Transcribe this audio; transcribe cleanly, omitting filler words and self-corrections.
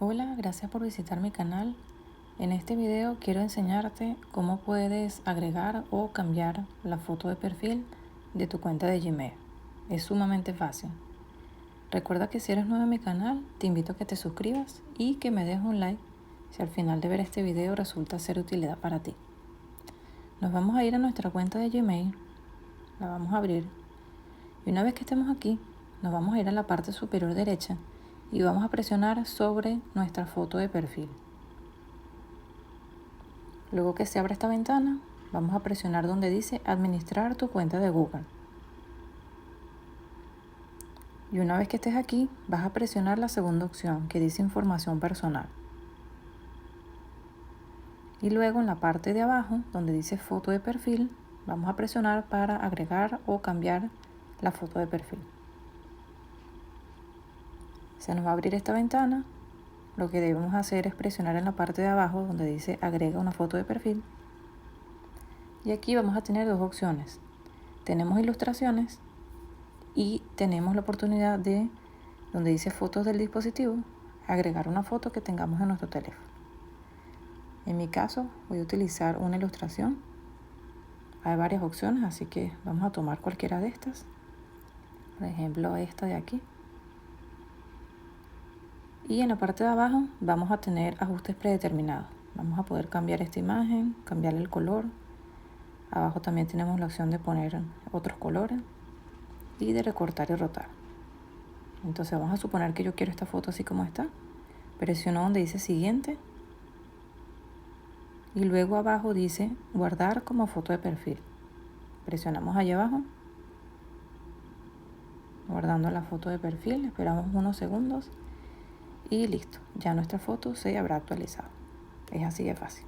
Hola, gracias por visitar mi canal. En este video quiero enseñarte cómo puedes agregar o cambiar la foto de perfil de tu cuenta de Gmail. Es sumamente fácil. Recuerda que si eres nuevo en mi canal, te invito a que te suscribas y que me dejes un like si al final de ver este video resulta ser de utilidad para ti. Nos vamos a ir a nuestra cuenta de Gmail, la vamos a abrir y una vez que estemos aquí, nos vamos a ir a la parte superior derecha y vamos a presionar sobre nuestra foto de perfil. Luego que se abra esta ventana, vamos a presionar donde dice administrar tu cuenta de Google. Y una vez que estés aquí, vas a presionar la segunda opción que dice información personal. Y luego en la parte de abajo, donde dice foto de perfil, vamos a presionar para agregar o cambiar la foto de perfil. Se nos va a abrir esta ventana. Lo que debemos hacer es presionar en la parte de abajo donde dice agrega una foto de perfil. Y aquí vamos a tener dos opciones. Tenemos ilustraciones y tenemos la oportunidad de, donde dice fotos del dispositivo, agregar una foto que tengamos en nuestro teléfono. En mi caso voy a utilizar una ilustración. Hay varias opciones, así que vamos a tomar cualquiera de estas. Por ejemplo, esta de aquí. Y en la parte de abajo vamos a tener ajustes predeterminados. Vamos a poder cambiar esta imagen, cambiarle el color. Abajo también tenemos la opción de poner otros colores y de recortar y rotar. Entonces vamos a suponer que yo quiero esta foto así como está. Presiono donde dice siguiente. Y luego abajo dice guardar como foto de perfil. Presionamos allá abajo. Guardando la foto de perfil. Esperamos unos segundos. Y listo. Ya nuestra foto se habrá actualizado. Es así de fácil.